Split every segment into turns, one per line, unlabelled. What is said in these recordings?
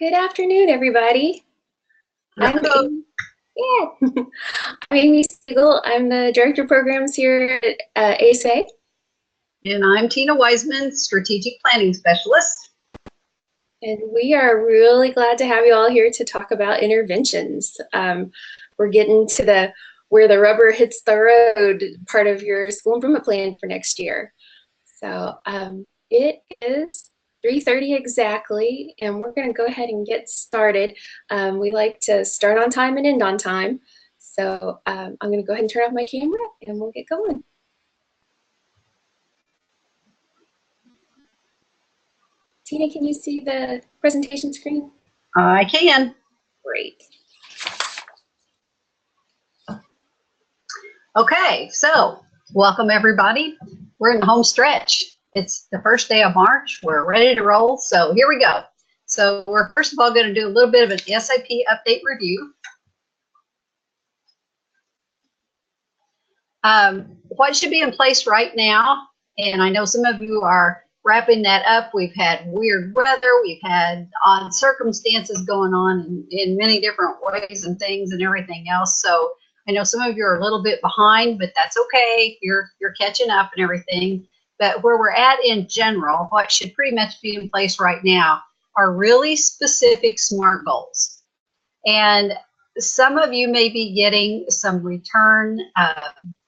Good afternoon, everybody. I'm Amy. Yeah. I'm Amy Siegel. I'm the Director of Programs here at ASA.
And I'm Tina Wiseman, Strategic Planning Specialist.
And we are really glad to have you all here to talk about interventions. We're getting to where the rubber hits the road part of your school improvement plan for next year. So it is 3:30 exactly, and we're going to go ahead and get started. We like to start on time and end on time. So I'm going to go ahead and turn off my camera and we'll get going. Tina, can you see the presentation screen?
I can.
Great.
Okay, so welcome everybody. We're in the home stretch. It's the first day of March. We're ready to roll. So here we go. So we're first of all going to do a little bit of an SIP update review. What should be in place right now, and I know some of you are wrapping that up. We've had weird weather. We've had odd circumstances going on in many different ways and things and everything else. So I know some of you are a little bit behind, but that's okay. You're catching up and everything. But where we're at in general, what should pretty much be in place right now are really specific SMART goals. And some of you may be getting some return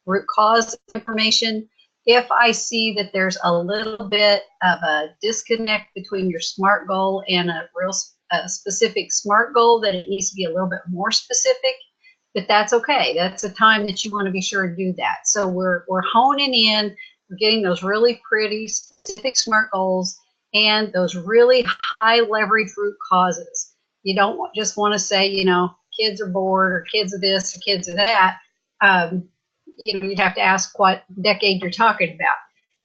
root cause information. If I see that there's a little bit of a disconnect between your SMART goal and a specific SMART goal, that it needs to be a little bit more specific, but that's okay. That's a time that you want to be sure to do that. So we're honing in, we're getting those really pretty specific SMART goals and those really high leverage root causes. You don't just want to say, you know, kids are bored or kids are this or kids are that. You know, you'd have to ask what decade you're talking about.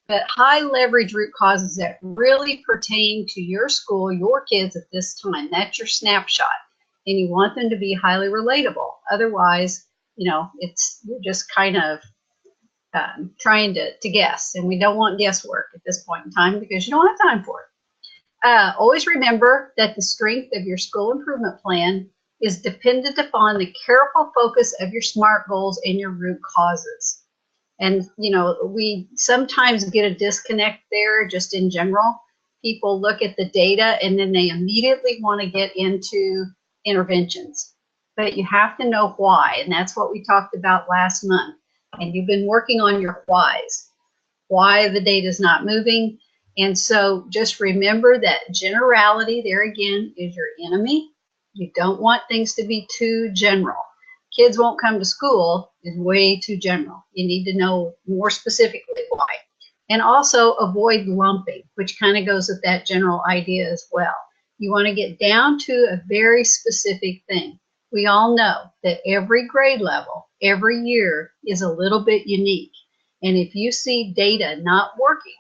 But high leverage root causes that really pertain to your school, your kids at this time, that's your snapshot. And you want them to be highly relatable. Otherwise, you know, you're just kind of trying to guess. And we don't want guesswork at this point in time because you don't have time for it. Always remember that the strength of your school improvement plan is dependent upon the careful focus of your SMART goals and your root causes. And, you know, we sometimes get a disconnect there just in general. People look at the data and then they immediately want to get into interventions. But you have to know why, and that's what we talked about last month. And you've been working on your whys, why the data is not moving. And so just remember that generality there again is your enemy. You don't want things to be too general. Kids won't come to school is way too general. You need to know more specifically why. And also avoid lumping, which kind of goes with that general idea as well. You want to get down to a very specific thing. We all know that every grade level, every year is a little bit unique. And if you see data not working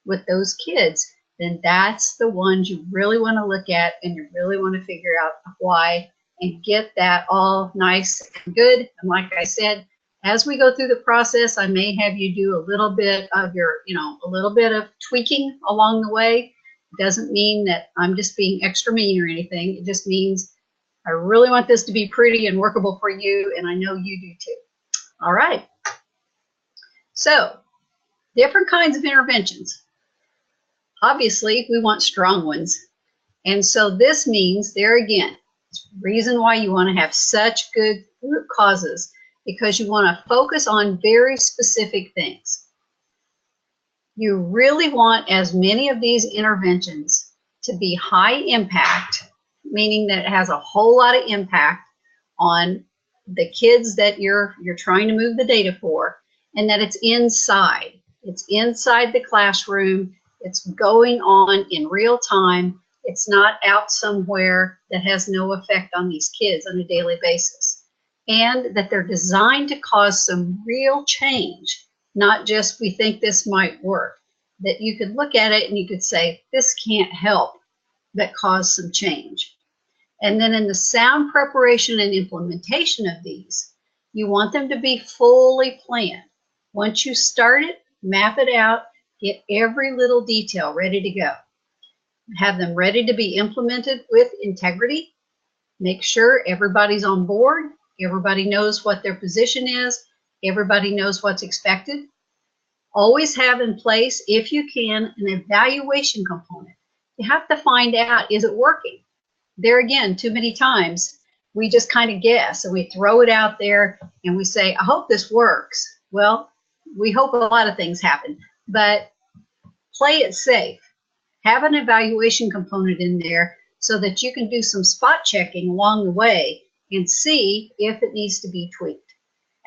with those kids, then that's the ones you really want to look at and you really want to figure out why and get that all nice and good. And like I said, as we go through the process, I may have you do a little bit of a little bit of tweaking along the way. It doesn't mean that I'm just being extra mean or anything. It just means I really want this to be pretty and workable for you, and I know you do too. All right. So, different kinds of interventions. Obviously, we want strong ones. And so this means, there again, reason why you want to have such good root causes, because you want to focus on very specific things. You really want as many of these interventions to be high impact, meaning that it has a whole lot of impact on the kids that you're trying to move the data for, and that it's inside. It's inside the classroom. It's going on in real time. It's not out somewhere that has no effect on these kids on a daily basis. And that they're designed to cause some real change, not just we think this might work. That you could look at it and you could say, this can't help but cause some change. And then in the sound preparation and implementation of these, you want them to be fully planned. Once you start it, map it out, get every little detail ready to go. have them ready to be implemented with integrity. Make sure everybody's on board, everybody knows what their position is, everybody knows what's expected. Always have in place, if you can, an evaluation component. You have to find out, is it working? There again, too many times, we just kind of guess and we throw it out there and we say, I hope this works. Well, we hope a lot of things happen, but play it safe. Have an evaluation component in there so that you can do some spot checking along the way and see if it needs to be tweaked.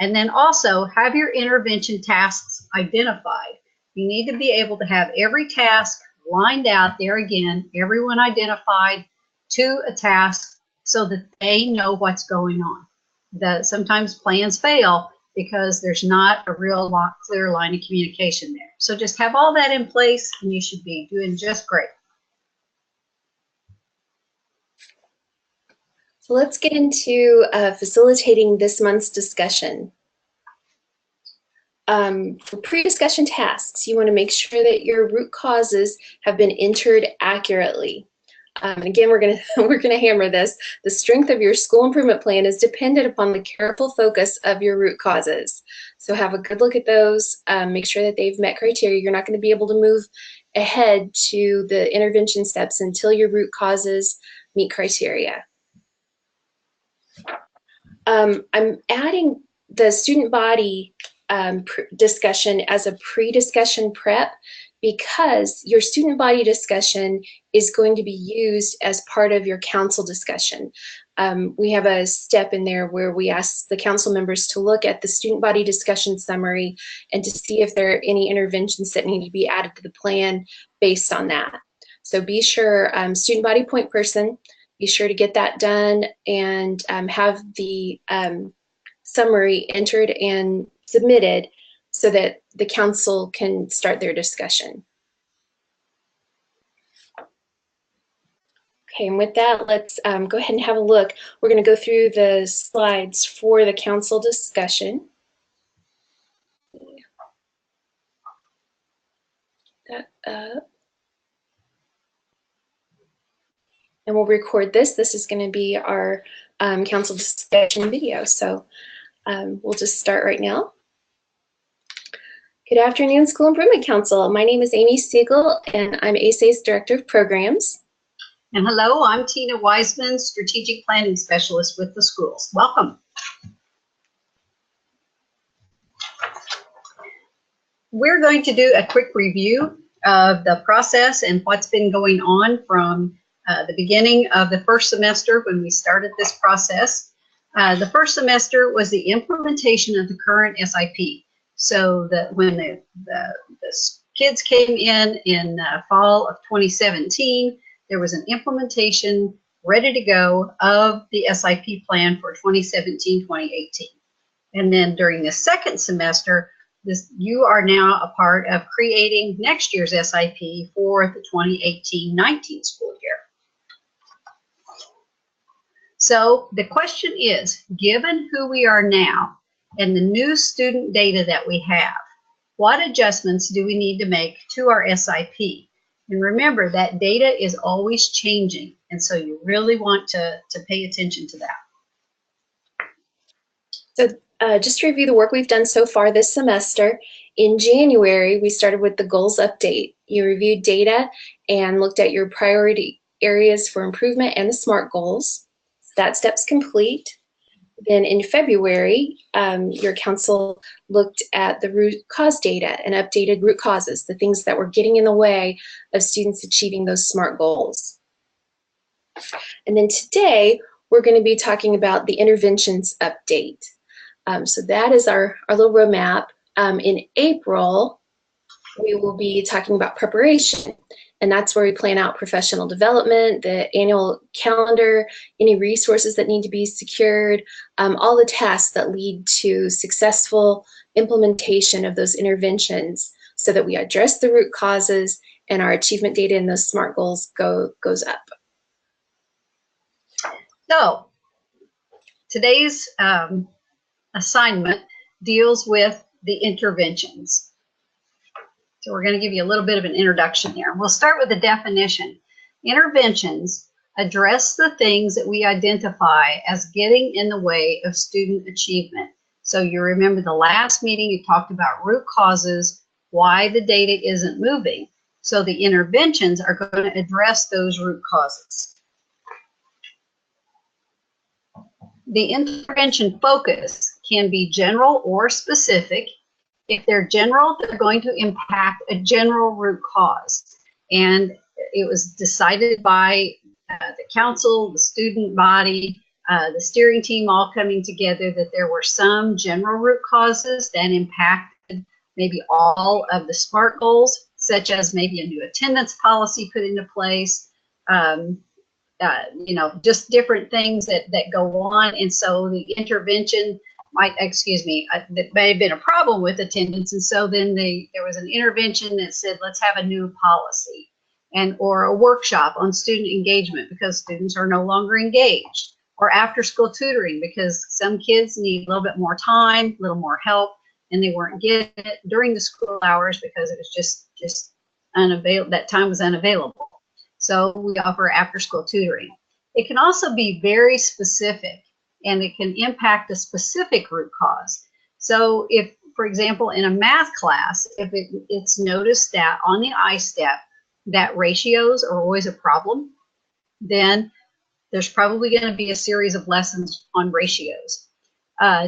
And then also have your intervention tasks identified. You need to be able to have every task lined out there again, everyone identified to a task so that they know what's going on. Sometimes plans fail because there's not a real clear line of communication there. So just have all that in place and you should be doing just great.
So let's get into facilitating this month's discussion. For pre-discussion tasks, you want to make sure that your root causes have been entered accurately. Again, we're gonna hammer this. The strength of your school improvement plan is dependent upon the careful focus of your root causes. So have a good look at those. Make sure that they've met criteria. You're not going to be able to move ahead to the intervention steps until your root causes meet criteria. I'm adding the student body discussion as a pre-discussion prep because your student body discussion is going to be used as part of your council discussion. We have a step in there where we ask the council members to look at the student body discussion summary and to see if there are any interventions that need to be added to the plan based on that. So be sure, student body point person, be sure to get that done and have the summary entered and submitted so that the council can start their discussion. Okay, and with that, let's go ahead and have a look. We're going to go through the slides for the council discussion. That up. And we'll record this. This is going to be our council discussion video. So we'll just start right now. Good afternoon, School Improvement Council. My name is Amy Siegel, and I'm ASA's Director of Programs.
And hello, I'm Tina Wiseman, Strategic Planning Specialist with the schools. Welcome. We're going to do a quick review of the process and what's been going on from the beginning of the first semester when we started this process. The first semester was the implementation of the current SIP. So that when the kids came in fall of 2017, there was an implementation ready to go of the SIP plan for 2017-2018. And then during the second semester, you are now a part of creating next year's SIP for the 2018-19 school year. So the question is, given who we are now and the new student data that we have, what adjustments do we need to make to our SIP? And remember that data is always changing, and so you really want to pay attention to that.
So just to review the work we've done so far this semester, in January, we started with the goals update. You reviewed data and looked at your priority areas for improvement and the SMART goals. So that step's complete. Then in February, your council looked at the root cause data and updated root causes, the things that were getting in the way of students achieving those SMART goals. And then today, we're going to be talking about the interventions update. So that is our little roadmap. In April, we will be talking about preparation. And that's where we plan out professional development, the annual calendar, any resources that need to be secured, all the tasks that lead to successful implementation of those interventions so that we address the root causes and our achievement data and those SMART goals goes up.
So today's assignment deals with the interventions. So we're going to give you a little bit of an introduction there. We'll start with the definition. Interventions address the things that we identify as getting in the way of student achievement. So you remember the last meeting, you talked about root causes, why the data isn't moving. So the interventions are going to address those root causes. The intervention focus can be general or specific. If they're general, they're going to impact a general root cause. And it was decided by the council, the student body, the steering team all coming together that there were some general root causes that impacted maybe all of the SMART goals, such as maybe a new attendance policy put into place, you know, just different things that go on. And so the intervention might, that may have been a problem with attendance. And so then there was an intervention that said, let's have a new policy or a workshop on student engagement because students are no longer engaged, or after school tutoring because some kids need a little bit more time, a little more help, and they weren't getting it during the school hours because it was just unavailable. That time was unavailable. So we offer after school tutoring. It can also be very specific and it can impact a specific root cause. So if, for example, in a math class, if it's noticed that on the I-step that ratios are always a problem, then there's probably going to be a series of lessons on ratios.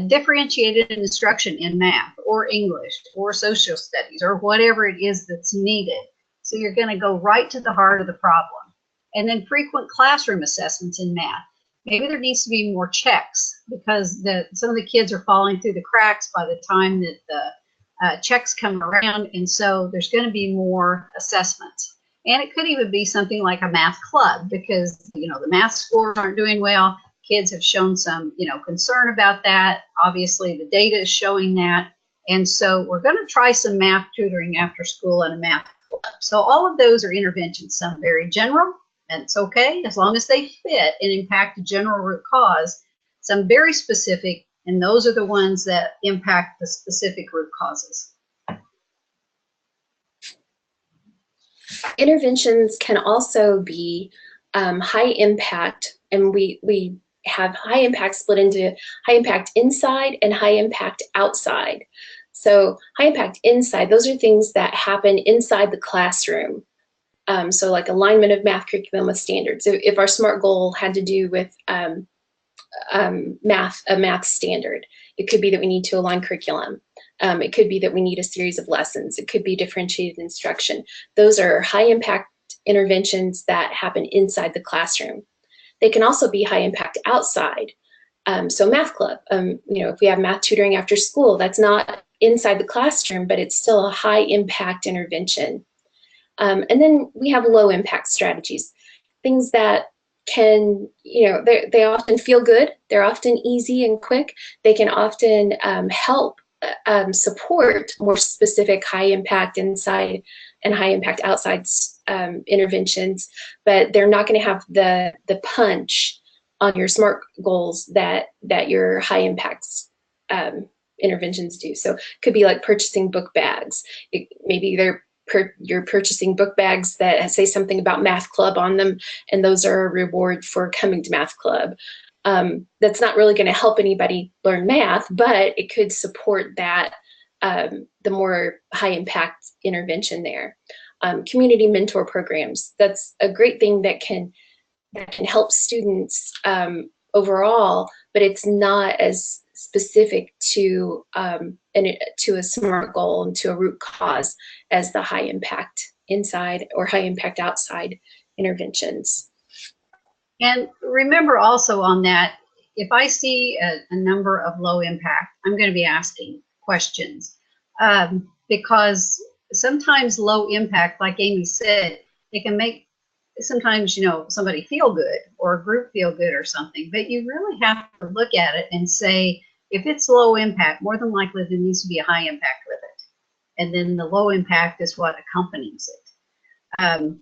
Differentiated instruction in math or English or social studies or whatever it is that's needed. So you're going to go right to the heart of the problem. And then frequent classroom assessments in math. Maybe there needs to be more checks because some of the kids are falling through the cracks by the time that the checks come around. And so there's going to be more assessments. And it could even be something like a math club because, you know, the math scores aren't doing well. Kids have shown some, you know, concern about that. Obviously, the data is showing that. And so we're going to try some math tutoring after school and a math club. So all of those are interventions, some very general, and it's okay as long as they fit and impact a general root cause, some very specific, and those are the ones that impact the specific root causes.
Interventions can also be high impact, and we have high impact split into high impact inside and high impact outside. So high impact inside, those are things that happen inside the classroom. So like alignment of math curriculum with standards. So if our SMART goal had to do with a math standard, it could be that we need to align curriculum. It could be that we need a series of lessons. It could be differentiated instruction. Those are high impact interventions that happen inside the classroom. They can also be high impact outside. So math club, you know, if we have math tutoring after school, that's not inside the classroom, but it's still a high impact intervention. And then we have low impact strategies, things that can, you know, they often feel good. They're often easy and quick. They can often help support more specific high impact inside and high impact outside interventions, but they're not going to have the punch on your SMART goals that your high impacts interventions do. So it could be like purchasing book bags. Maybe you're purchasing book bags that say something about math club on them, and those are a reward for coming to math club. That's not really going to help anybody learn math, but it could support that, the more high impact intervention there. Community mentor programs, that's a great thing that can help students overall, but it's not as specific to a SMART goal and to a root cause as the high impact inside or high impact outside interventions.
And remember also on that, if I see a number of low impact, I'm going to be asking questions because sometimes low impact, like Amy said, it can make sometimes, you know, somebody feel good or a group feel good or something, but you really have to look at it and say, if it's low impact, more than likely there needs to be a high impact with it. And then the low impact is what accompanies it.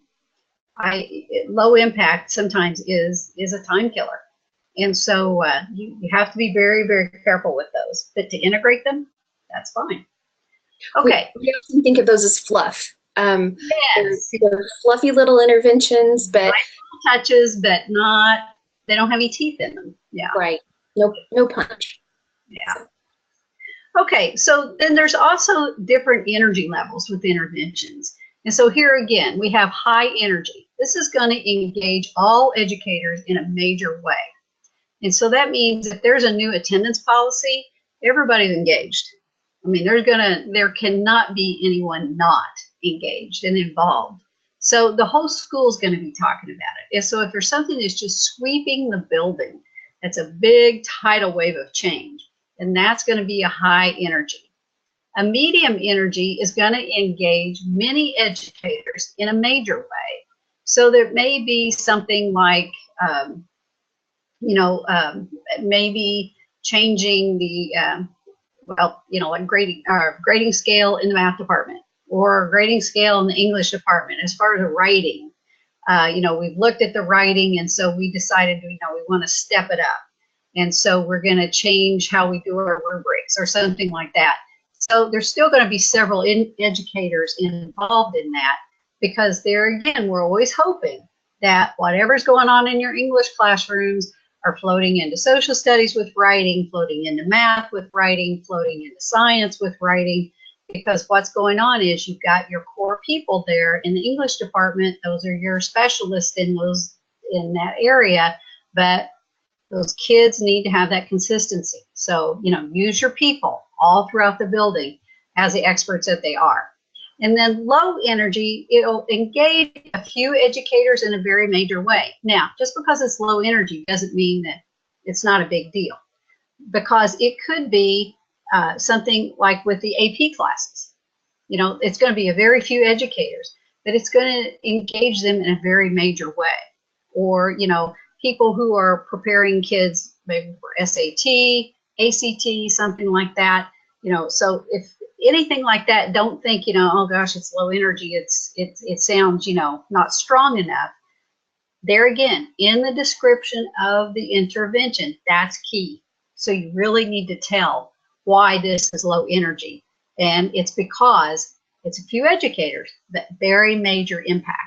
Low impact sometimes is a time killer. And so you have to be very, very careful with those. But to integrate them, that's fine. Okay.
We often think of those as fluff. They're,
Yes.
they're fluffy little interventions, but
Touches, but not, they don't have any teeth in them. Yeah.
right, no punch.
Yeah. Okay, so then there's also different energy levels with interventions. And so here again, we have high energy. This is going to engage all educators in a major way. And so that means if there's a new attendance policy, everybody's engaged. I mean, there cannot be anyone not engaged and involved. So the whole school is going to be talking about it. And so if there's something that's just sweeping the building, that's a big tidal wave of change, and that's going to be a high energy. A medium energy is going to engage many educators in a major way. So there may be something like, maybe changing the, like grading scale in the math department or grading scale in the English department as far as writing. We've looked at the writing, and so we decided, we want to step it up. And so we're going to change how we do our rubrics or something like that. So there's still going to be several educators involved in that, because there again, we're always hoping that whatever's going on in your English classrooms are floating into social studies with writing, floating into math with writing, floating into science with writing, because what's going on is you've got your core people there in the English department. Those are your specialists in that area, but those kids need to have that consistency. So, use your people all throughout the building as the experts that they are. And then low energy, it'll engage a few educators in a very major way. Now, just because it's low energy doesn't mean that it's not a big deal, because it could be something like with the AP classes. It's going to be a very few educators, but it's going to engage them in a very major way. Or, people who are preparing kids maybe for SAT, ACT, something like that. So if anything like that, don't think, oh gosh, it's low energy. It sounds, not strong enough. There again, in the description of the intervention, that's key. So you really need to tell why this is low energy. And it's because it's a few educators, that very major impact.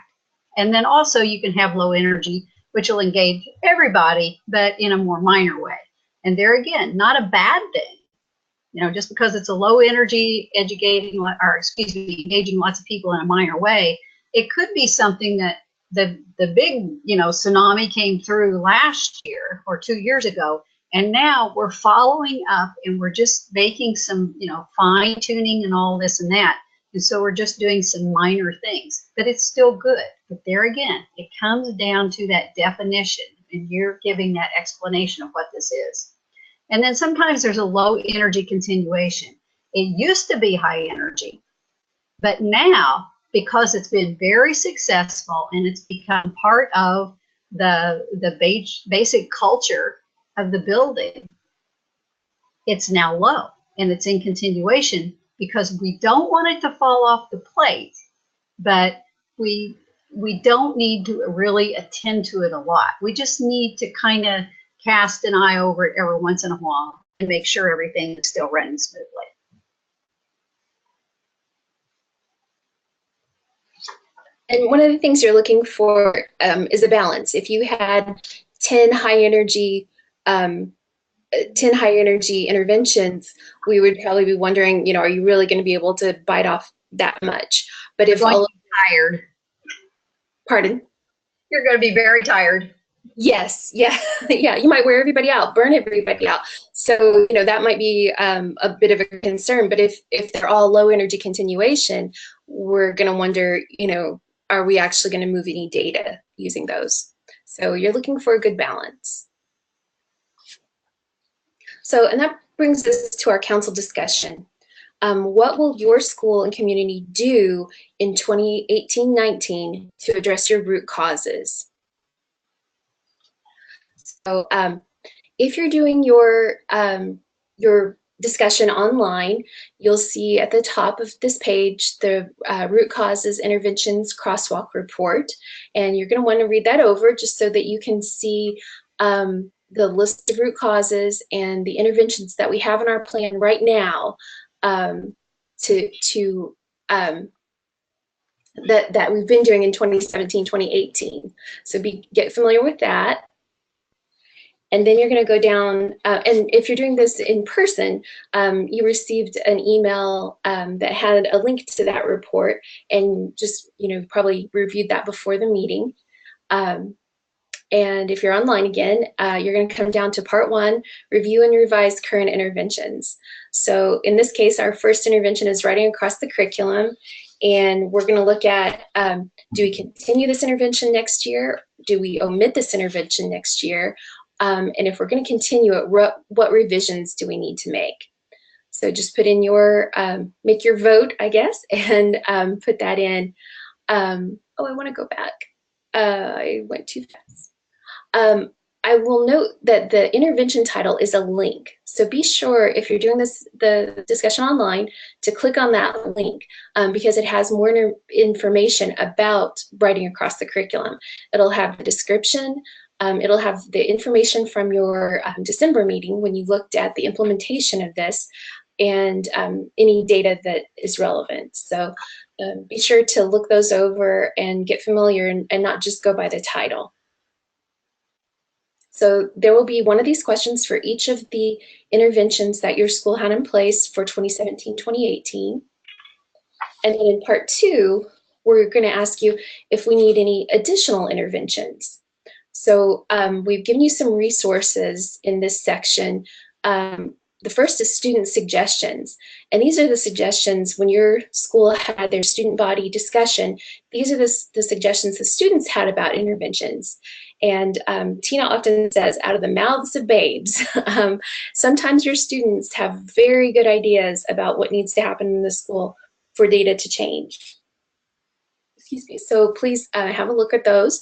And then also you can have low energy, which will engage everybody, but in a more minor way. And there again, not a bad thing. Just because it's a low energy engaging lots of people in a minor way, it could be something that the big, tsunami came through last year or 2 years ago. And now we're following up, and we're just making some, fine tuning and all this and that. And so we're just doing some minor things, but it's still good. But there again, it comes down to that definition, and you're giving that explanation of what this is. And then sometimes there's a low energy continuation. It used to be high energy, but now, because it's been very successful and it's become part of the basic culture of the building, it's now low, and it's in continuation, because we don't want it to fall off the plate, but we don't need to really attend to it a lot. We just need to kind of cast an eye over it every once in a while and make sure everything is still running smoothly.
And one of the things you're looking for is a balance. If you had 10 high energy interventions, we would probably be wondering, are you really going to be able to bite off that much? But if all of
tired.
Pardon?
You're going to be very tired.
Yes, yeah, yeah. You might wear everybody out, burn everybody out. So, that might be a bit of a concern. But if they're all low energy continuation, we're going to wonder, are we actually going to move any data using those? So you're looking for a good balance. So, and that brings us to our council discussion. What will your school and community do in 2018-19 to address your root causes? So if you're doing your discussion online, you'll see at the top of this page the root causes interventions crosswalk report, and you're going to want to read that over just so that you can see the list of root causes and the interventions that we have in our plan right now to that we've been doing in 2017, 2018. So get familiar with that. And then you're going to go down, and if you're doing this in person, you received an email that had a link to that report, and just, probably reviewed that before the meeting. And if you're online again, you're going to come down to part 1, review and revise current interventions. So in this case, our first intervention is writing across the curriculum. And we're going to look at, do we continue this intervention next year? Do we omit this intervention next year? And if we're going to continue it, what revisions do we need to make? So just put in make your vote, I guess, and put that in. Oh, I want to go back. I went too fast. I will note that the intervention title is a link. So be sure, if you're doing the discussion online, to click on that link because it has more information about writing across the curriculum. It'll have the description. It'll have the information from your December meeting when you looked at the implementation of this, and any data that is relevant. So be sure to look those over and get familiar, and not just go by the title. So there will be one of these questions for each of the interventions that your school had in place for 2017, 2018. And then in part 2, we're going to ask you if we need any additional interventions. So we've given you some resources in this section. The first is student suggestions. And these are the suggestions when your school had their student body discussion. These are the suggestions the students had about interventions. And Tina often says, out of the mouths of babes. Sometimes your students have very good ideas about what needs to happen in the school for data to change. Excuse me. So please have a look at those.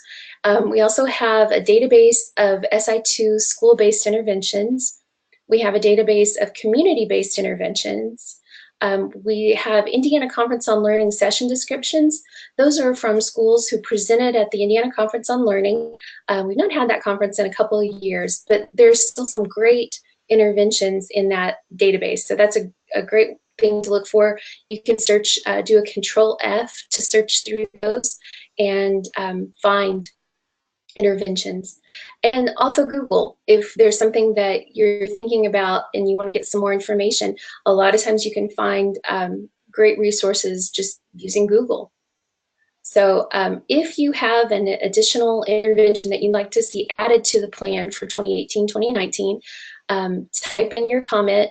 We also have a database of SI2 school-based interventions. We have a database of community-based interventions. We have Indiana Conference on Learning session descriptions. Those are from schools who presented at the Indiana Conference on Learning. We've not had that conference in a couple of years, but there's still some great interventions in that database. So that's a great thing to look for. You can search, do a Control F to search through those and find interventions. And also Google, if there's something that you're thinking about and you want to get some more information. A lot of times you can find great resources just using Google. So if you have an additional intervention that you'd like to see added to the plan for 2018, 2019, type in your comment,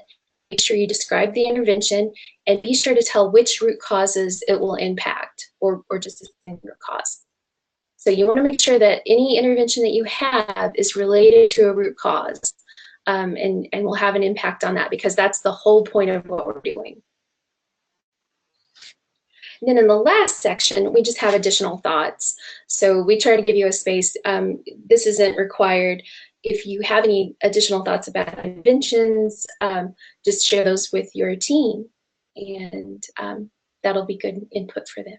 make sure you describe the intervention, and be sure to tell which root causes it will impact, or just a single root cause. So you want to make sure that any intervention that you have is related to a root cause, and will have an impact on that, because that's the whole point of what we're doing. And then in the last section, we just have additional thoughts. So we try to give you a space. This isn't required. If you have any additional thoughts about interventions, just share those with your team, and that'll be good input for them.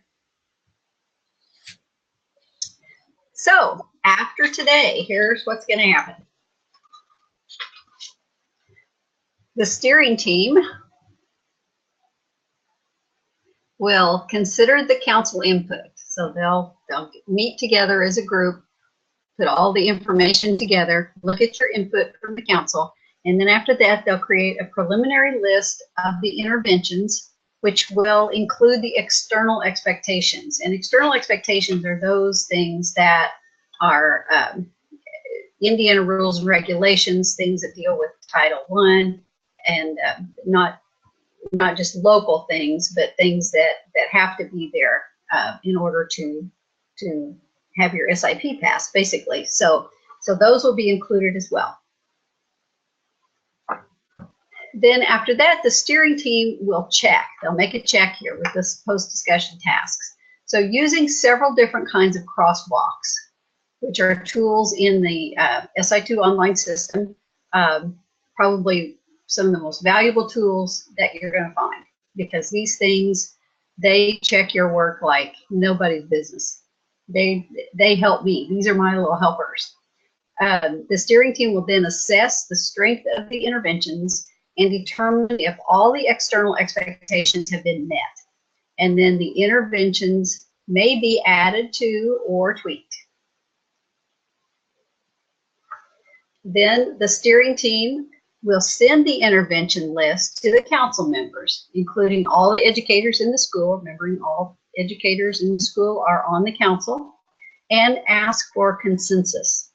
So after today, here's what's going to happen. The steering team will consider the council input. So they'll meet together as a group, put all the information together, look at your input from the council, and then after that, they'll create a preliminary list of the interventions, which will include the external expectations. And external expectations are those things that are Indiana rules and regulations, things that deal with Title I, and not just local things, but things that have to be there in order to have your SIP pass, basically. So those will be included as well. Then after that, the steering team will check. They'll make a check here with this post-discussion tasks. So using several different kinds of crosswalks, which are tools in the SI2 online system, probably some of the most valuable tools that you're going to find, because these things, they check your work like nobody's business. They help me. These are my little helpers. The steering team will then assess the strength of the interventions and determine if all the external expectations have been met. And then the interventions may be added to or tweaked. Then the steering team will send the intervention list to the council members, including all the educators in the school, remembering all educators in the school are on the council, and ask for consensus.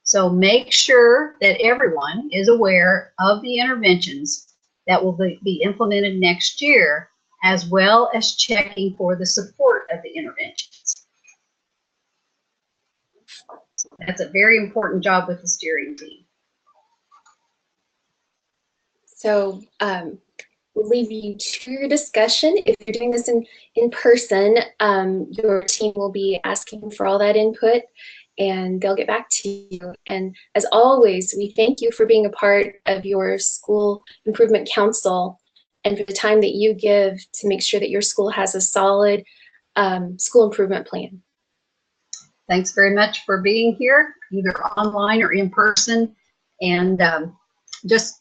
So make sure that everyone is aware of the interventions that will be implemented next year, as well as checking for the support of the interventions. That's a very important job with the steering team.
So we'll leave you to your discussion. If you're doing this in person, your team will be asking for all that input and they'll get back to you. And as always, we thank you for being a part of your School Improvement Council and for the time that you give to make sure that your school has a solid school improvement plan.
Thanks very much for being here, either online or in person. And just,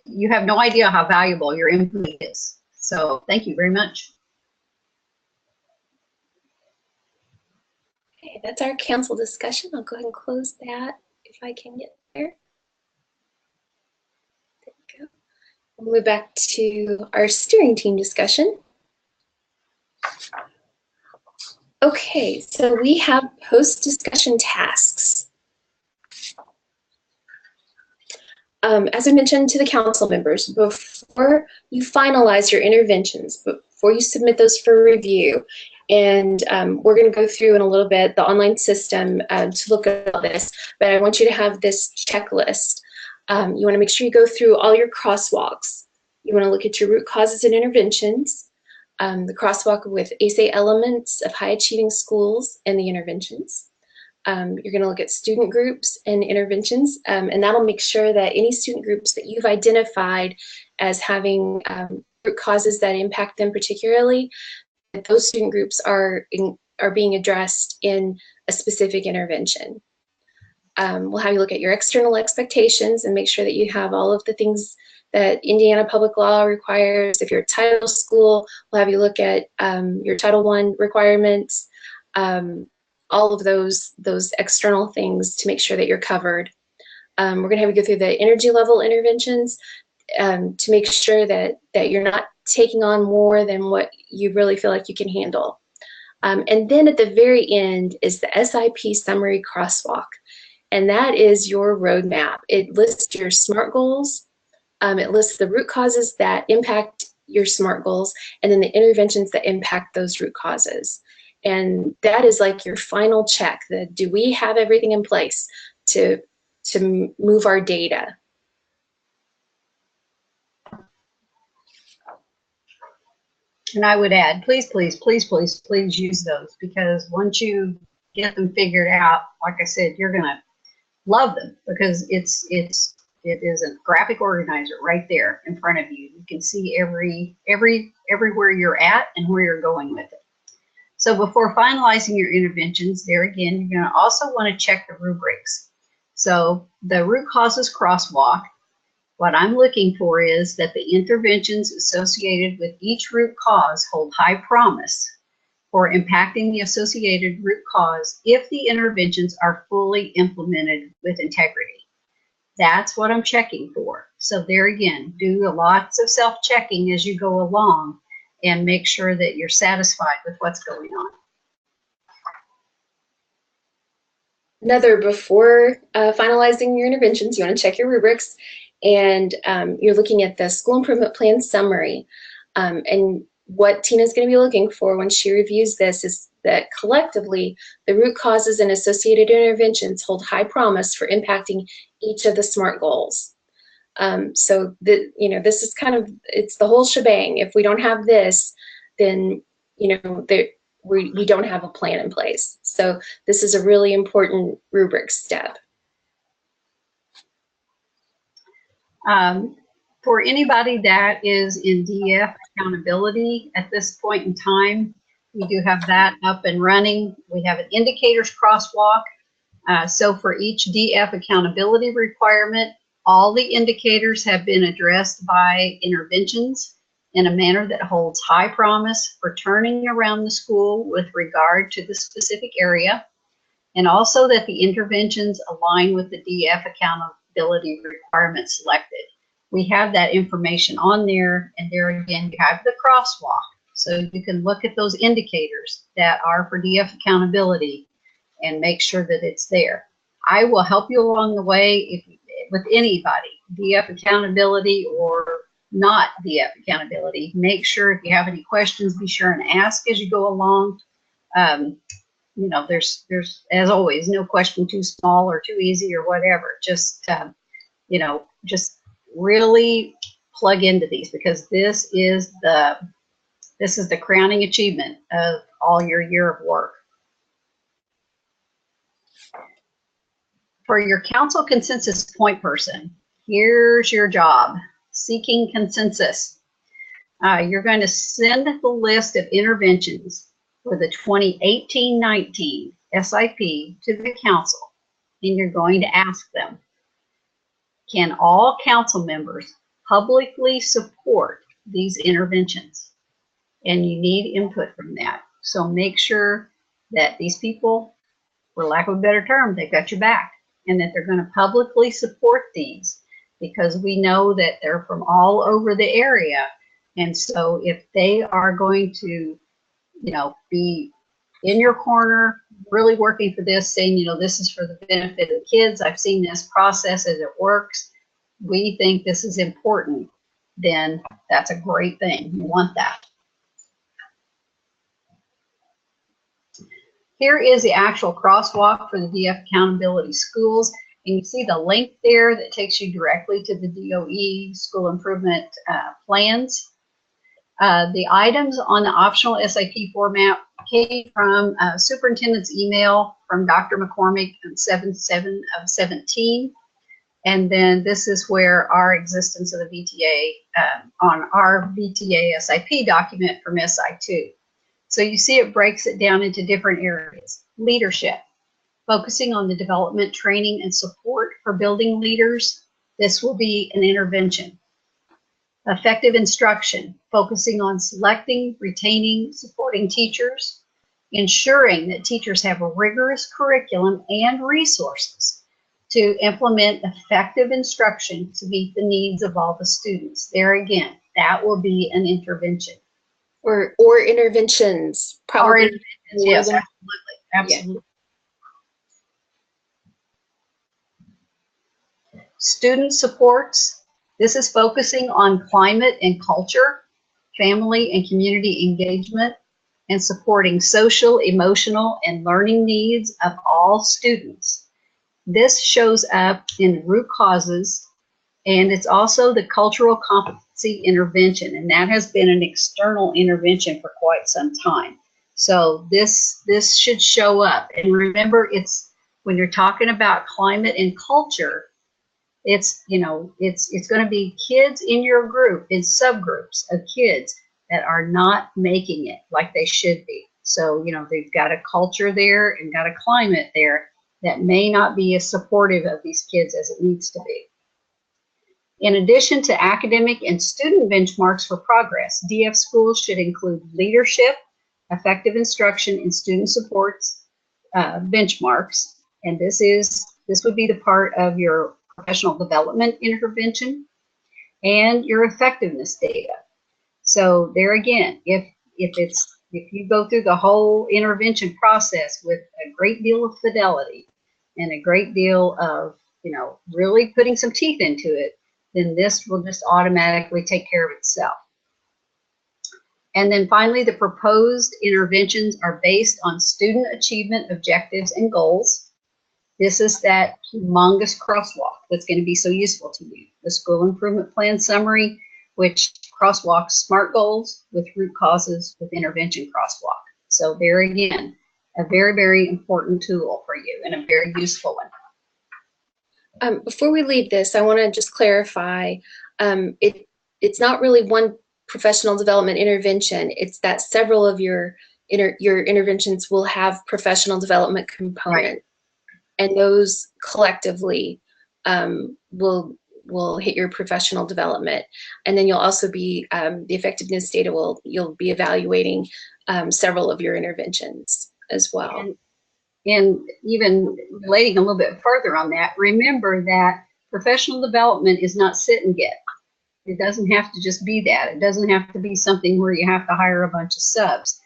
you have no idea how valuable your input is. So thank you very much.
Okay, that's our council discussion. I'll go ahead and close that if I can get there. There we go. We'll move back to our steering team discussion. Okay, so we have post-discussion tasks. As I mentioned to the council members, before you finalize your interventions, before you submit those for review, and we're going to go through in a little bit the online system to look at all this, but I want you to have this checklist. You want to make sure you go through all your crosswalks. You want to look at your root causes and interventions, the crosswalk with ASA elements of high achieving schools and the interventions. You're going to look at student groups and interventions, and that'll make sure that any student groups that you've identified as having root causes that impact them particularly, that those student groups are being addressed in a specific intervention. We'll have you look at your external expectations and make sure that you have all of the things that Indiana public law requires. If you're a title school, we'll have you look at your Title I requirements, all of those external things to make sure that you're covered. We're going to have you go through the energy level interventions to make sure that you're not taking on more than what you really feel like you can handle. And then at the very end is the SIP summary crosswalk. And that is your roadmap. It lists your SMART goals. It lists the root causes that impact your SMART goals, and then the interventions that impact those root causes. And that is like your final check. Do we have everything in place to move our data?
And I would add, please, please, please, please, please use those, because once you get them figured out, like I said, you're gonna love them, because it is a graphic organizer right there in front of you. You can see everywhere you're at and where you're going with it. So before finalizing your interventions, there again, you're going to also want to check the rubrics. So the root causes crosswalk, what I'm looking for is that the interventions associated with each root cause hold high promise for impacting the associated root cause if the interventions are fully implemented with integrity. That's what I'm checking for. So there again, do lots of self-checking as you go along and make sure that you're satisfied with what's going on.
Another, before finalizing your interventions, you want to check your rubrics, and you're looking at the school improvement plan summary. And what Tina's going to be looking for when she reviews this is that collectively the root causes and associated interventions hold high promise for impacting each of the SMART goals. So this is kind of, it's the whole shebang. If we don't have this, then we don't have a plan in place. So this is a really important rubric step.
For anybody that is in DF accountability at this point in time, we do have that up and running. We have an indicators crosswalk. So for each DF accountability requirement, all the indicators have been addressed by interventions, in a manner that holds high promise for turning around the school with regard to the specific area, and also that the interventions align with the DF accountability requirements selected. We have that information on there, and there again, you have the crosswalk. So you can look at those indicators that are for DF accountability and make sure that it's there. I will help you along the way with anybody, DF accountability or not DF accountability. Make sure if you have any questions, be sure and ask as you go along. You know, there's as always, no question too small or too easy or whatever. Just, you know, just really plug into these, because this is the crowning achievement of all your year of work. For your council consensus point person, here's your job: seeking consensus. You're going to send the list of interventions for the 2018-19 SIP to the council, and you're going to ask them, can all council members publicly support these interventions? And you need input from that. So make sure that these people, for lack of a better term, they've got your back, and that they're going to publicly support these, because we know that they're from all over the area. And so if they are going to, you know, be in your corner, really working for this, saying, you know, this is for the benefit of the kids, I've seen this process as it works, we think this is important, then that's a great thing. You want that. Here is the actual crosswalk for the DF accountability schools. And you see the link there that takes you directly to the DOE school improvement plans. The items on the optional SIP format came from superintendent's email from Dr. McCormick on 7/7 of 17. And then this is where our existence of the VTA on our VTA SIP document from SI2. So you see it breaks it down into different areas. Leadership, focusing on the development, training, and support for building leaders. This will be an intervention. Effective instruction, focusing on selecting, retaining, supporting teachers, ensuring that teachers have a rigorous curriculum and resources to implement effective instruction to meet the needs of all the students. There again, that will be an intervention.
Or interventions, probably.
Or interventions, yes, absolutely. Yeah. Student supports. This is focusing on climate and culture, family and community engagement, and supporting social, emotional, and learning needs of all students. This shows up in root causes, and it's also the cultural competency intervention, and that has been an external intervention for quite some time. So this should show up. And remember, it's when you're talking about climate and culture, it's, you know, it's going to be kids in your group, in subgroups of kids that are not making it like they should be. So, you know, they've got a culture there and got a climate there that may not be as supportive of these kids as it needs to be. In addition to academic and student benchmarks for progress, DF schools should include leadership, effective instruction, and student supports benchmarks. And this would be the part of your professional development intervention and your effectiveness data. So there again, if you go through the whole intervention process with a great deal of fidelity and a great deal of, you know, really putting some teeth into it, then this will just automatically take care of itself. And then finally, the proposed interventions are based on student achievement objectives and goals. This is that humongous crosswalk that's going to be so useful to you. The school improvement plan summary, which crosswalks SMART goals with root causes with intervention crosswalk. So there again, a very, very important tool for you and a very useful one.
Before we leave this, I want to just clarify, it's not really one professional development intervention. It's that several of your interventions will have professional development component. Right. And those collectively will will hit your professional development. And then you'll also be, the effectiveness data you'll be evaluating several of your interventions as well.
And even relating a little bit further on that, remember that professional development is not sit and get. It doesn't have to just be that. It doesn't have to be something where you have to hire a bunch of subs.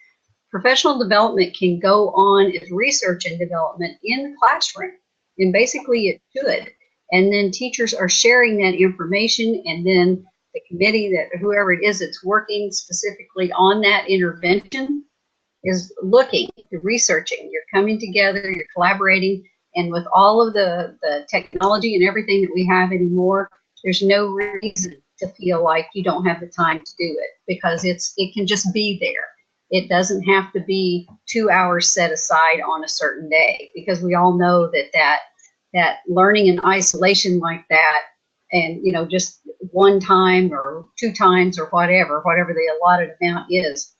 Professional development can go on as research and development in the classroom, and basically it should. And then teachers are sharing that information, and then the committee, that whoever it is that's working specifically on that intervention, is looking, you're researching, you're coming together, you're collaborating, and with all of the technology and everything that we have anymore, there's no reason to feel like you don't have the time to do it, because it can just be there. It doesn't have to be 2 hours set aside on a certain day, because we all know that learning in isolation like that, and just one time or 2 times or whatever the allotted amount is,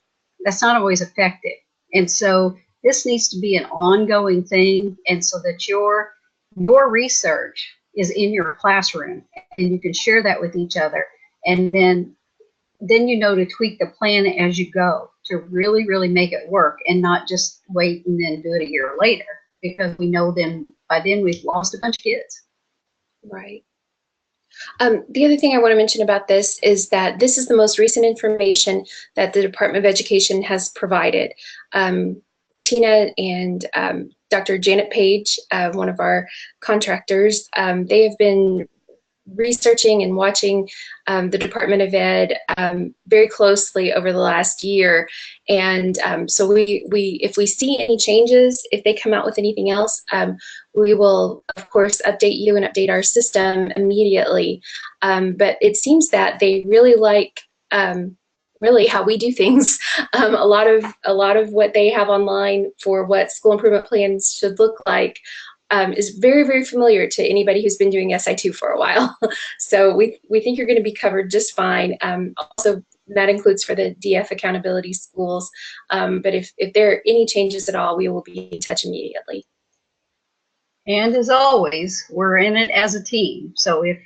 that's not always effective. And so this needs to be an ongoing thing, and so that your research is in your classroom and you can share that with each other, and then to tweak the plan as you go to really, really make it work, and not just wait and then do it a year later, because we know by then we've lost a bunch of kids.
Right. The other thing I want to mention about this is that this is the most recent information that the Department of Education has provided. Tina and Dr. Janet Page, one of our contractors, they have been researching and watching the Department of Ed very closely over the last year, and so if we see any changes, if they come out with anything else, we will of course update you and update our system immediately. But it seems that they really like really how we do things. A lot of what they have online for what school improvement plans should look like is very, very familiar to anybody who's been doing SI2 for a while. So we think you're going to be covered just fine. Also, that includes for the DF accountability schools. But if there are any changes at all, we will be in touch immediately.
And as always, we're in it as a team. So if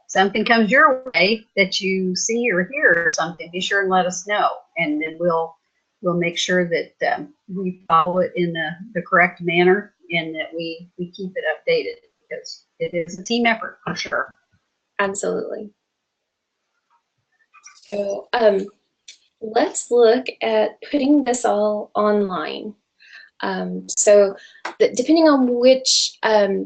something comes your way that you see or hear or something, be sure and let us know. And then we'll make sure that we follow it in the correct manner, and that we keep it updated, because it is a team effort for sure.
Absolutely. So let's look at putting this all online. So depending on which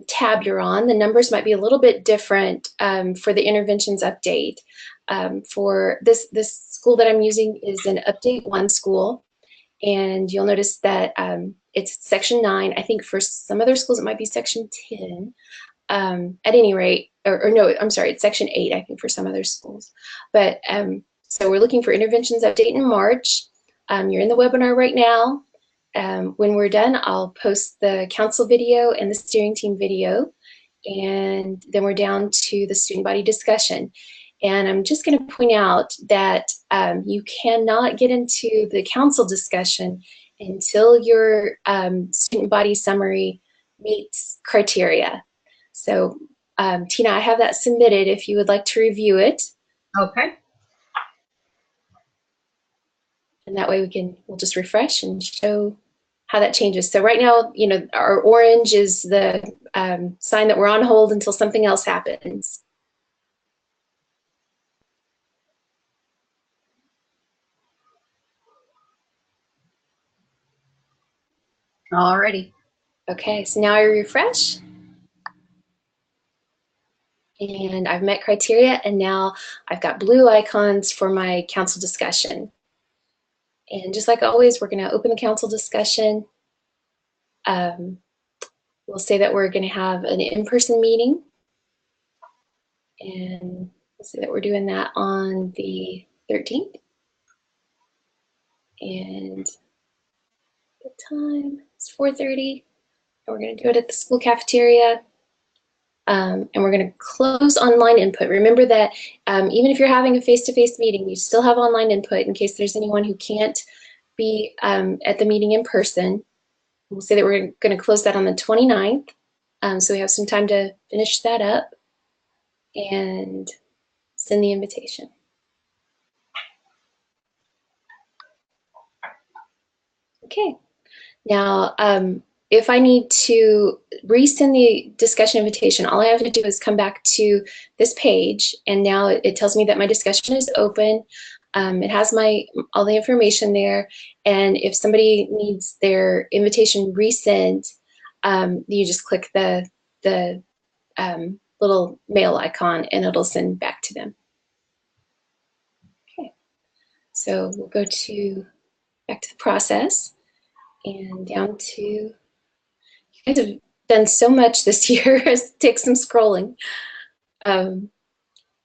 tab you're on, the numbers might be a little bit different for the interventions update. For this school that I'm using is an update 1 school, and you'll notice that it's section 9. I think for some other schools it might be section 10. At any rate, or no, I'm sorry, it's section 8, I think, for some other schools. But so we're looking for interventions update in March. You're in the webinar right now. When we're done, I'll post the council video and the steering team video, and then we're down to the student body discussion. And I'm just going to point out that you cannot get into the council discussion until your student body summary meets criteria. So Tina, I have that submitted if you would like to review it.
Okay.
And that way we'll just refresh and show how that changes. So right now, our orange is the sign that we're on hold until something else happens.
Alrighty.
Okay, so now I refresh. And I've met criteria, and now I've got blue icons for my council discussion. And just like always, we're going to open the council discussion. We'll say that we're going to have an in-person meeting. And we'll say that we're doing that on the 13th. And the time is 4:30. And we're going to do it at the school cafeteria. And we're going to close online input. Remember that even if you're having a face-to-face meeting, you still have online input in case there's anyone who can't be at the meeting in person. We'll say that we're going to close that on the 29th. So we have some time to finish that up. and send the invitation. Okay. Now, if I need to resend the discussion invitation, all I have to do is come back to this page, and now it tells me that my discussion is open. It has all the information there, and if somebody needs their invitation resent, you just click the little mail icon, and it'll send back to them. Okay, so we'll go back to the process and down to. You guys have done so much this year. Take some scrolling.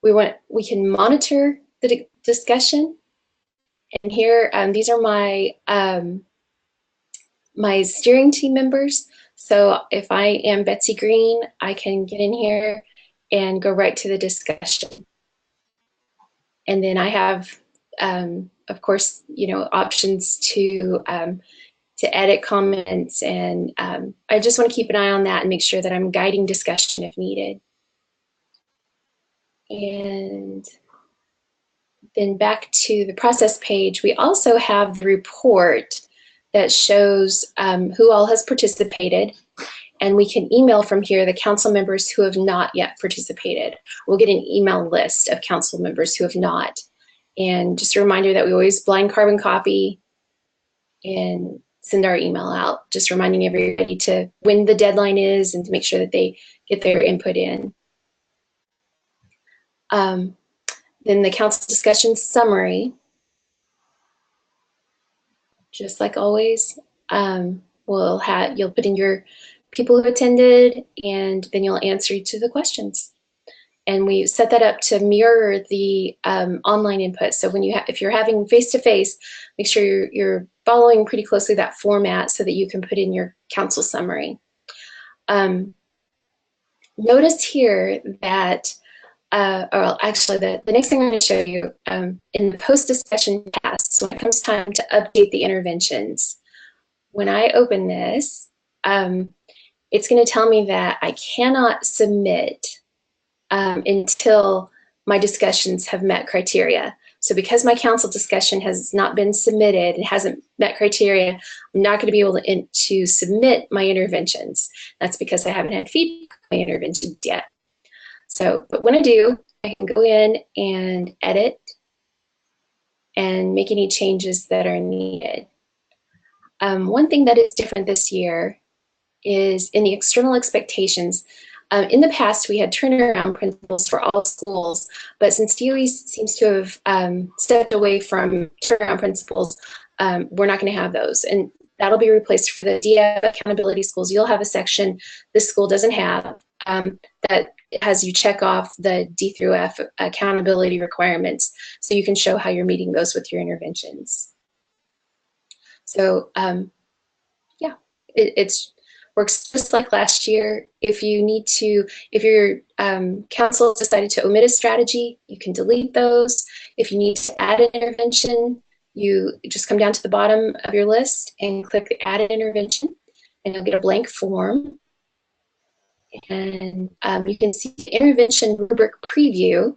We can monitor the discussion, and here these are my my steering team members. So if I am Betsy Green, I can get in here and go right to the discussion. And then I have, of course, options to edit comments, and I just want to keep an eye on that and make sure that I'm guiding discussion if needed. And then back to the process page, we also have the report that shows who all has participated, and we can email from here the council members who have not yet participated. We'll get an email list of council members who have not. And just a reminder that we always blind carbon copy and send our email out, just reminding everybody to when the deadline is and to make sure that they get their input in. Then the council discussion summary, just like always, you'll put in your people who attended, and then you'll answer each of the questions. And we set that up to mirror the online input. So if you're having face-to-face, make sure you're following pretty closely that format so that you can put in your council summary. Notice here that, actually the next thing I'm going to show you, in the post-discussion tasks, when it comes time to update the interventions, when I open this, it's going to tell me that I cannot submit until my discussions have met criteria. So because my council discussion has not been submitted, it hasn't met criteria, I'm not going to be able to submit my interventions. That's because I haven't had feedback on my interventions yet. So, but when I do, I can go in and edit and make any changes that are needed. One thing that is different this year is in the external expectations. In the past, we had turnaround principles for all schools, but since DOE seems to have stepped away from turnaround principles, we're not going to have those. And that'll be replaced for the DF accountability schools. You'll have a section this school doesn't have that has you check off the D through F accountability requirements, so you can show how you're meeting those with your interventions. So yeah, it's works just like last year. If your council decided to omit a strategy, you can delete those. If you need to add an intervention, you just come down to the bottom of your list and click the add an intervention, and you'll get a blank form. And you can see the intervention rubric preview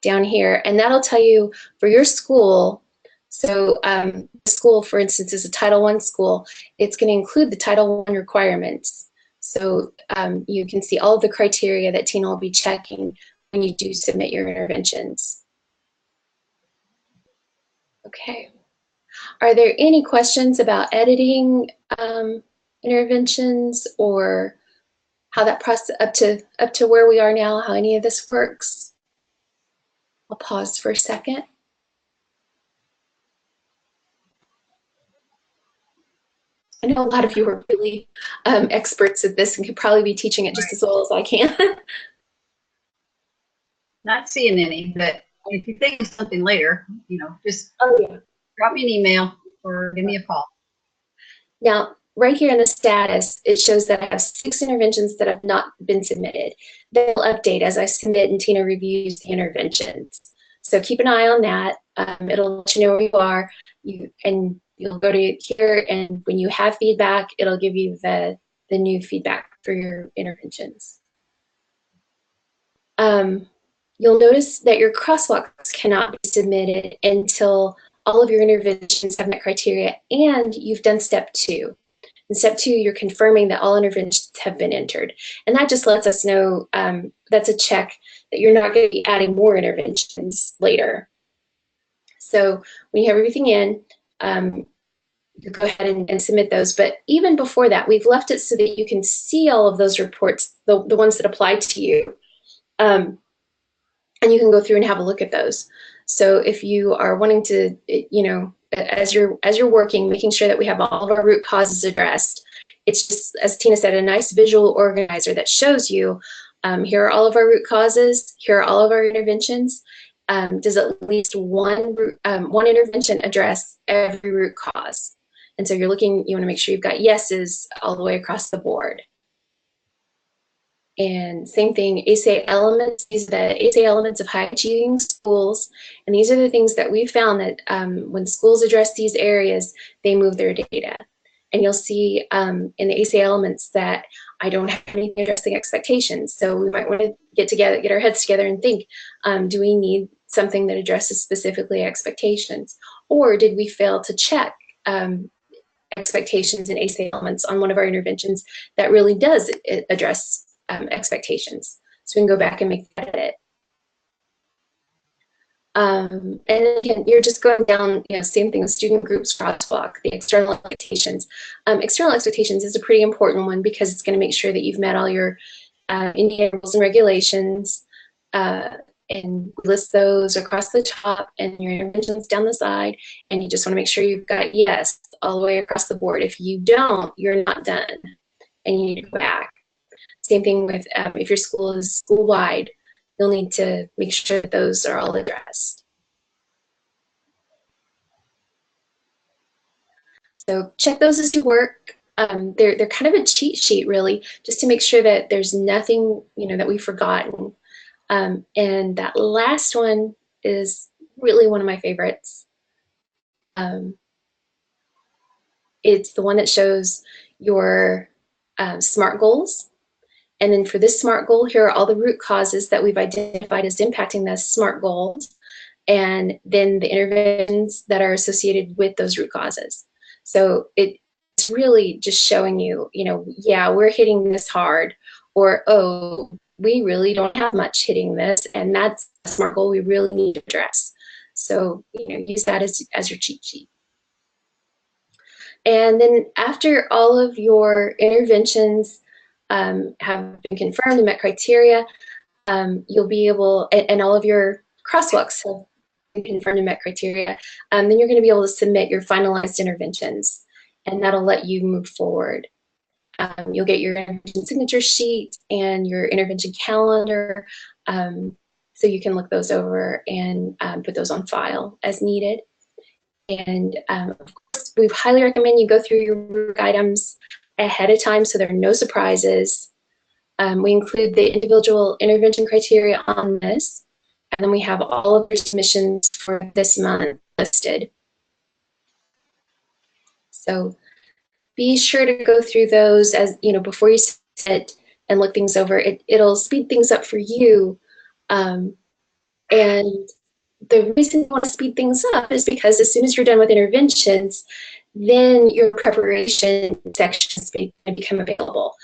down here, and that'll tell you for your school. So the school, for instance, is a Title I school. It's going to include the Title I requirements. So you can see all of the criteria that Tina will be checking when you do submit your interventions. Okay. Are there any questions about editing interventions, or how that process up to where we are now, how any of this works? I'll pause for a second. I know a lot of you are really experts at this and could probably be teaching it just as well as I can.
Not seeing any, but if you think of something later, just
yeah,
drop me an email or give me a call.
Now, right here in the status, it shows that I have 6 interventions that have not been submitted. They'll update as I submit and Tina reviews the interventions. So keep an eye on that. It'll let you know where you are. You'll go to here, and when you have feedback, it'll give you the new feedback for your interventions. you'll notice that your crosswalks cannot be submitted until all of your interventions have met criteria and you've done step 2. In step 2, you're confirming that all interventions have been entered. And that just lets us know that's a check that you're not going to be adding more interventions later. So when you have everything in, you go ahead and submit those. But even before that, we've left it so that you can see all of those reports, the ones that apply to you. And you can go through and have a look at those. So if you are wanting to, you know, as you're working, making sure that we have all of our root causes addressed, it's just, as Tina said, a nice visual organizer that shows you, here are all of our root causes, here are all of our interventions. Does at least one intervention address every root cause? And so you're looking, you want to make sure you've got yeses all the way across the board. And same thing, ASA elements, these are the ASA elements of high achieving schools. And these are the things that we found that when schools address these areas, they move their data. And you'll see in the ASA elements that I don't have anything addressing expectations. So we might want to get our heads together and think, do we need something that addresses specifically expectations? Or did we fail to check expectations and ASA elements on one of our interventions that really does address expectations? So we can go back and make that edit. And again, you're just going down, you know, same thing with student groups, crosswalk, the external expectations. External expectations is a pretty important one because it's going to make sure that you've met all your Indiana rules and regulations, and list those across the top and your interventions down the side. And you just want to make sure you've got yes all the way across the board. If you don't, you're not done and you need to go back. Same thing with if your school is school-wide, you'll need to make sure that those are all addressed. So check those as you work. They're kind of a cheat sheet, really, just to make sure that there's nothing, you know, that we've forgotten. And that last one is really one of my favorites. It's the one that shows your SMART goals. And then for this SMART goal, here are all the root causes that we've identified as impacting those SMART goals, and then the interventions that are associated with those root causes. So it's really just showing you, you know, yeah, we're hitting this hard, or, oh, we really don't have much hitting this, and that's a SMART goal we really need to address. So, you know, use that as your cheat sheet. And then after all of your interventions have been confirmed and met criteria, you'll be able, and all of your crosswalks have been confirmed and met criteria, then you're going to be able to submit your finalized interventions, and that'll let you move forward. You'll get your intervention signature sheet and your intervention calendar, so you can look those over and put those on file as needed. And of course, we highly recommend you go through your items ahead of time so there are no surprises. We include the individual intervention criteria on this, and then we have all of your submissions for this month listed. So be sure to go through those, as you know, before you sit and look things over. It'll speed things up for you. And the reason you want to speed things up is because as soon as you're done with interventions, then your preparation sections become available.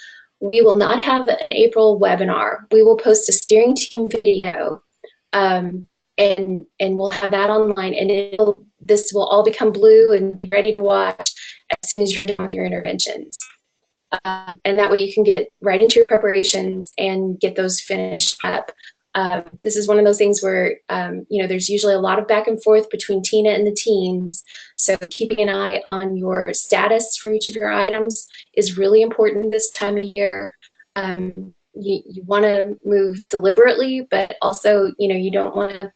We will not have an April webinar. We will post a steering team video, and we'll have that online, and this will all become blue and ready to watch as soon as you're done with your interventions. And that way you can get right into your preparations and get those finished up. This is one of those things where, you know, there's usually a lot of back and forth between Tina and the teams. So keeping an eye on your status for each of your items is really important this time of year. You want to move deliberately, but also, you know, you don't want to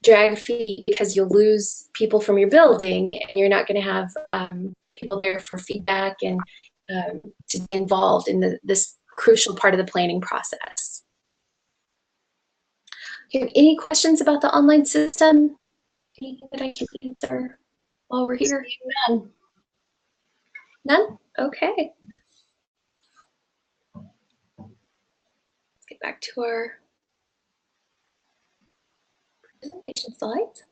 drag feet because you'll lose people from your building, and you're not going to have people there for feedback and to be involved in this crucial part of the planning process. Okay, any questions about the online system? Anything that I can answer while we're here?
None.
None? Okay. Let's get back to our slides.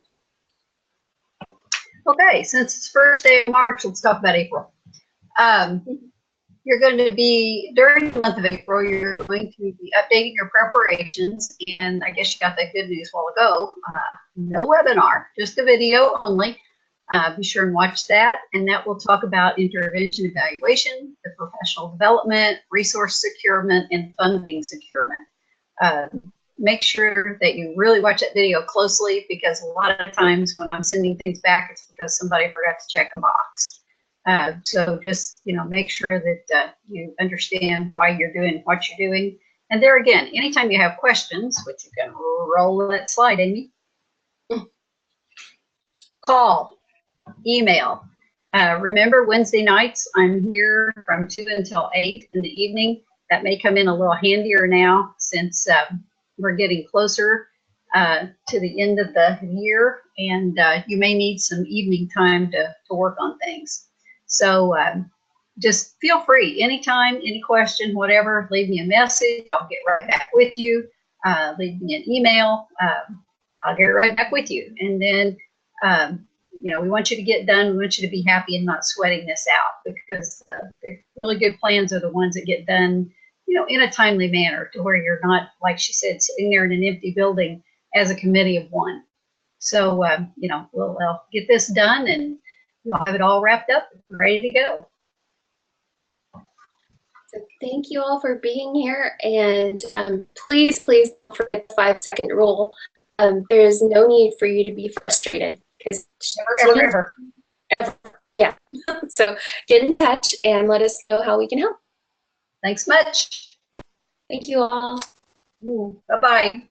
Okay, since it's first day of March, let's talk about April. You're going to be, during the month of April, you're going to be updating your preparations, and I guess you got that good news a while ago. No webinar, just a video only. Be sure and watch that, and that will talk about intervention evaluation, the professional development, resource securement, and funding securement. Make sure that you really watch that video closely, because a lot of times when I'm sending things back, it's because somebody forgot to check a box. So just, make sure that you understand why you're doing what you're doing. And there again, anytime you have questions, which you can roll that slide, Amy, call, email. Remember, Wednesday nights, I'm here from 2 until 8 in the evening. That may come in a little handier now since we're getting closer to the end of the year, and you may need some evening time to work on things. So just feel free, anytime, any question, whatever, leave me a message. I'll get right back with you. Leave me an email. I'll get right back with you. And then, we want you to get done. We want you to be happy and not sweating this out, because the really good plans are the ones that get done, in a timely manner, to where you're not, like she said, sitting there in an empty building as a committee of one. So, we'll get this done, and we'll have it all wrapped up and ready to go.
So thank you all for being here, and please don't forget the 5-second rule. There is no need for you to be frustrated, because
Ever.
yeah. So get in touch and let us know how we can help.
Thanks much.
Thank you all.
Bye-bye.